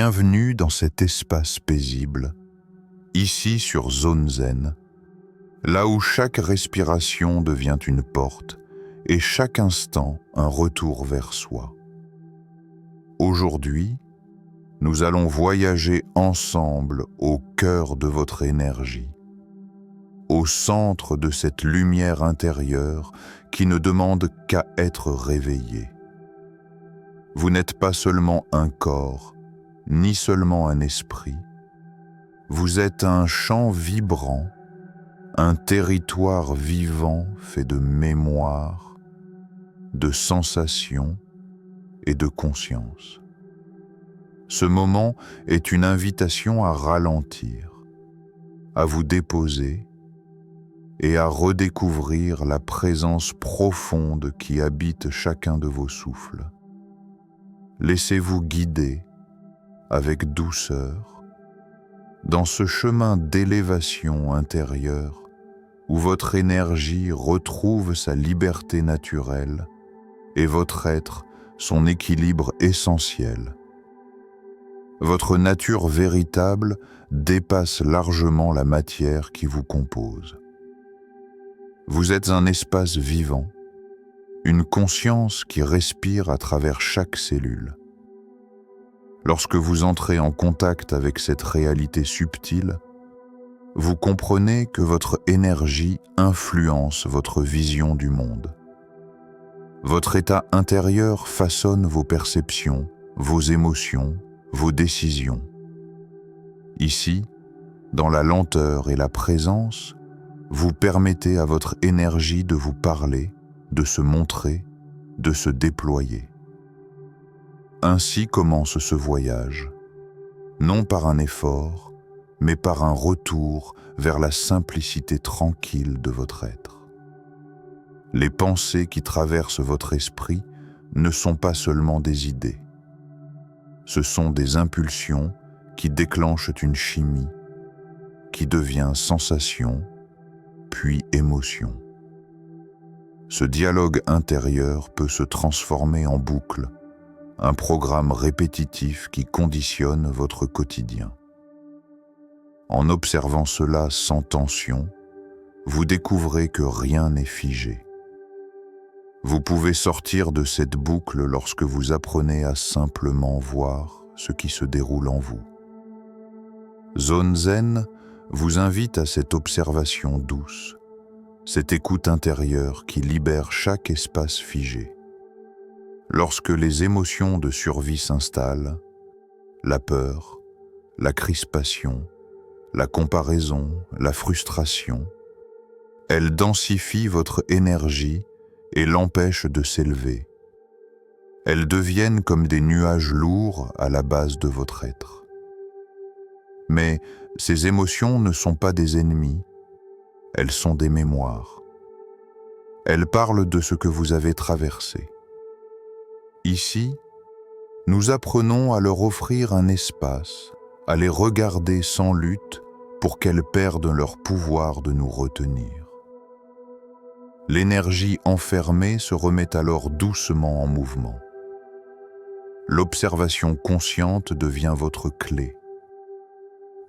Bienvenue dans cet espace paisible, ici sur Zone Zen, là où chaque respiration devient une porte et chaque instant un retour vers soi. Aujourd'hui, nous allons voyager ensemble au cœur de votre énergie, au centre de cette lumière intérieure qui ne demande qu'à être réveillée. Vous n'êtes pas seulement un corps, ni seulement un esprit. Vous êtes un champ vibrant, un territoire vivant fait de mémoire, de sensations et de conscience. Ce moment est une invitation à ralentir, à vous déposer et à redécouvrir la présence profonde qui habite chacun de vos souffles. Laissez-vous guider avec douceur dans ce chemin d'élévation intérieure où votre énergie retrouve sa liberté naturelle et votre être son équilibre essentiel. Votre nature véritable dépasse largement la matière qui vous compose. Vous êtes un espace vivant, une conscience qui respire à travers chaque cellule. Lorsque vous entrez en contact avec cette réalité subtile, vous comprenez que votre énergie influence votre vision du monde. Votre état intérieur façonne vos perceptions, vos émotions, vos décisions. Ici, dans la lenteur et la présence, vous permettez à votre énergie de vous parler, de se montrer, de se déployer. Ainsi commence ce voyage, non par un effort, mais par un retour vers la simplicité tranquille de votre être. Les pensées qui traversent votre esprit ne sont pas seulement des idées. Ce sont des impulsions qui déclenchent une chimie, qui devient sensation, puis émotion. Ce dialogue intérieur peut se transformer en boucle, un programme répétitif qui conditionne votre quotidien. En observant cela sans tension, vous découvrez que rien n'est figé. Vous pouvez sortir de cette boucle lorsque vous apprenez à simplement voir ce qui se déroule en vous. Zone Zen vous invite à cette observation douce, cette écoute intérieure qui libère chaque espace figé. Lorsque les émotions de survie s'installent, la peur, la crispation, la comparaison, la frustration, elles densifient votre énergie et l'empêchent de s'élever. Elles deviennent comme des nuages lourds à la base de votre être. Mais ces émotions ne sont pas des ennemis, elles sont des mémoires. Elles parlent de ce que vous avez traversé. Ici, nous apprenons à leur offrir un espace, à les regarder sans lutte pour qu'elles perdent leur pouvoir de nous retenir. L'énergie enfermée se remet alors doucement en mouvement. L'observation consciente devient votre clé.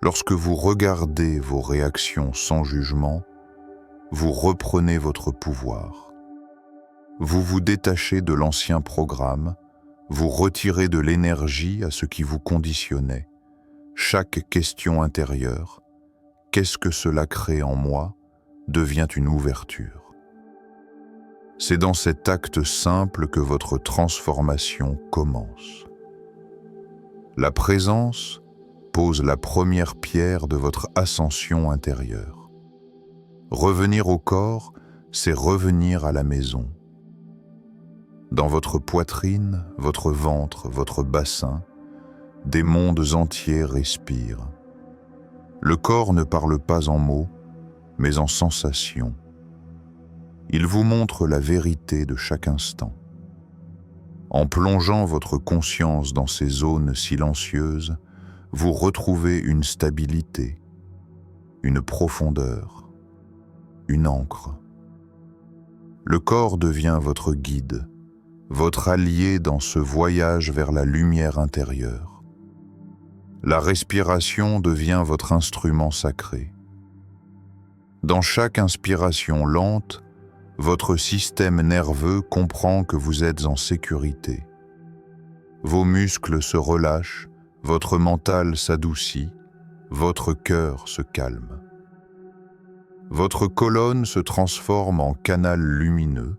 Lorsque vous regardez vos réactions sans jugement, vous reprenez votre pouvoir. Vous vous détachez de l'ancien programme, vous retirez de l'énergie à ce qui vous conditionnait. Chaque question intérieure, qu'est-ce que cela crée en moi, devient une ouverture. C'est dans cet acte simple que votre transformation commence. La présence pose la première pierre de votre ascension intérieure. Revenir au corps, c'est revenir à la maison. Dans votre poitrine, votre ventre, votre bassin, des mondes entiers respirent. Le corps ne parle pas en mots, mais en sensations. Il vous montre la vérité de chaque instant. En plongeant votre conscience dans ces zones silencieuses, vous retrouvez une stabilité, une profondeur, une ancre. Le corps devient votre guide, votre allié dans ce voyage vers la lumière intérieure. La respiration devient votre instrument sacré. Dans chaque inspiration lente, votre système nerveux comprend que vous êtes en sécurité. Vos muscles se relâchent, votre mental s'adoucit, votre cœur se calme. Votre colonne se transforme en canal lumineux,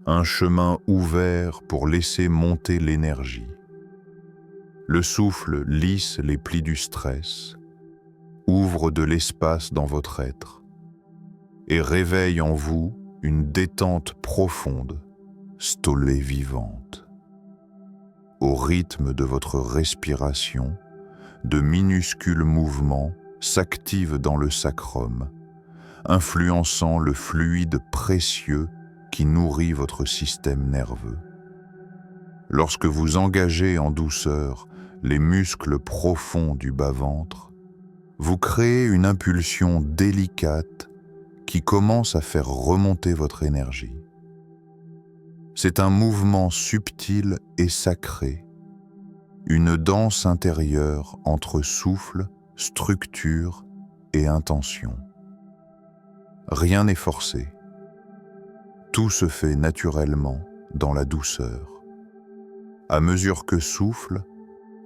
un chemin ouvert pour laisser monter l'énergie. Le souffle lisse les plis du stress, ouvre de l'espace dans votre être et réveille en vous une détente profonde, stolée vivante. Au rythme de votre respiration, de minuscules mouvements s'activent dans le sacrum, influençant le fluide précieux qui nourrit votre système nerveux. Lorsque vous engagez en douceur les muscles profonds du bas-ventre, vous créez une impulsion délicate qui commence à faire remonter votre énergie. C'est un mouvement subtil et sacré, une danse intérieure entre souffle, structure et intention. Rien n'est forcé. Tout se fait naturellement dans la douceur. À mesure que souffle,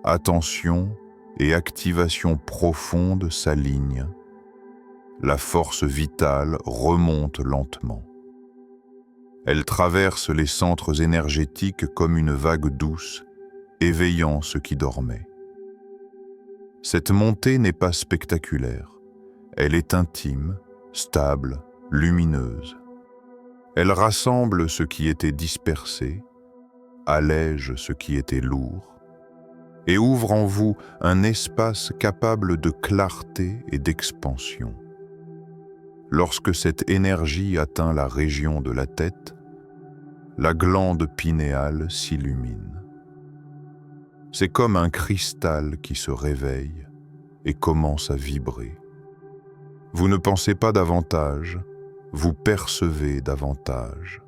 attention et activation profonde s'alignent, la force vitale remonte lentement. Elle traverse les centres énergétiques comme une vague douce, éveillant ce qui dormait. Cette montée n'est pas spectaculaire, elle est intime, stable, lumineuse. Elle rassemble ce qui était dispersé, allège ce qui était lourd, et ouvre en vous un espace capable de clarté et d'expansion. Lorsque cette énergie atteint la région de la tête, la glande pinéale s'illumine. C'est comme un cristal qui se réveille et commence à vibrer. Vous ne pensez pas davantage, vous percevez davantage.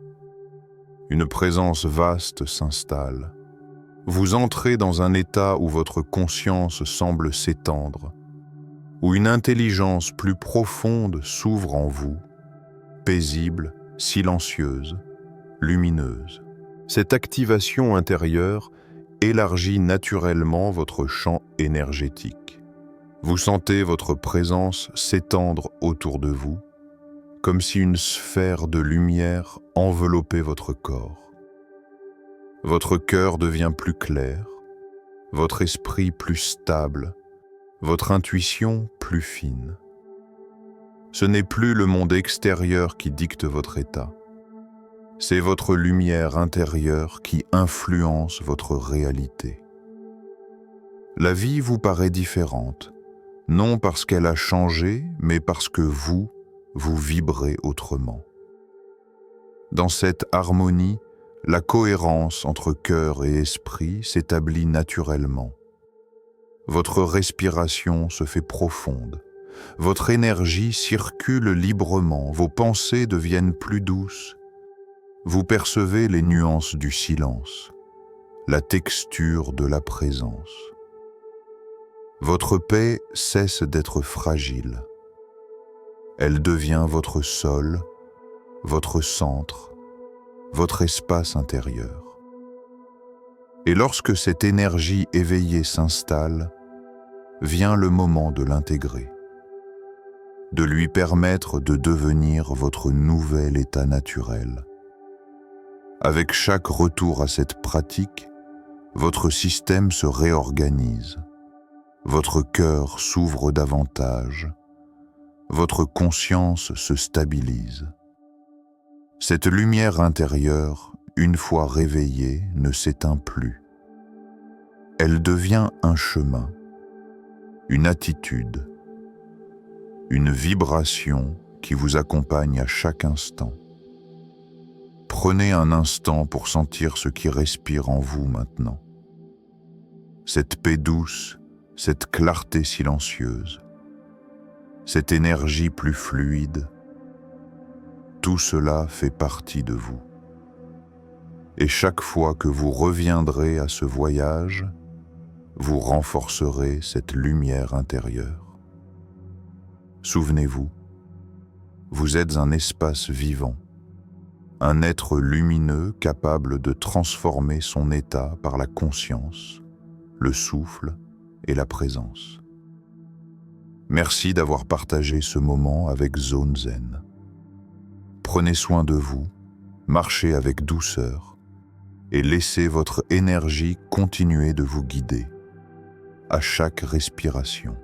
Une présence vaste s'installe. Vous entrez dans un état où votre conscience semble s'étendre, où une intelligence plus profonde s'ouvre en vous, paisible, silencieuse, lumineuse. Cette activation intérieure élargit naturellement votre champ énergétique. Vous sentez votre présence s'étendre autour de vous, comme si une sphère de lumière enveloppait votre corps. Votre cœur devient plus clair, votre esprit plus stable, votre intuition plus fine. Ce n'est plus le monde extérieur qui dicte votre état. C'est votre lumière intérieure qui influence votre réalité. La vie vous paraît différente, non parce qu'elle a changé, mais parce que vous vibrez autrement. Dans cette harmonie, la cohérence entre cœur et esprit s'établit naturellement. Votre respiration se fait profonde, votre énergie circule librement, vos pensées deviennent plus douces. Vous percevez les nuances du silence, la texture de la présence. Votre paix cesse d'être fragile. Elle devient votre sol, votre centre, votre espace intérieur. Et lorsque cette énergie éveillée s'installe, vient le moment de l'intégrer, de lui permettre de devenir votre nouvel état naturel. Avec chaque retour à cette pratique, votre système se réorganise, votre cœur s'ouvre davantage, votre conscience se stabilise. Cette lumière intérieure, une fois réveillée, ne s'éteint plus. Elle devient un chemin, une attitude, une vibration qui vous accompagne à chaque instant. Prenez un instant pour sentir ce qui respire en vous maintenant. Cette paix douce, cette clarté silencieuse, cette énergie plus fluide, tout cela fait partie de vous. Et chaque fois que vous reviendrez à ce voyage, vous renforcerez cette lumière intérieure. Souvenez-vous, vous êtes un espace vivant, un être lumineux capable de transformer son état par la conscience, le souffle et la présence. Merci d'avoir partagé ce moment avec Zone Zen. Prenez soin de vous, marchez avec douceur et laissez votre énergie continuer de vous guider à chaque respiration.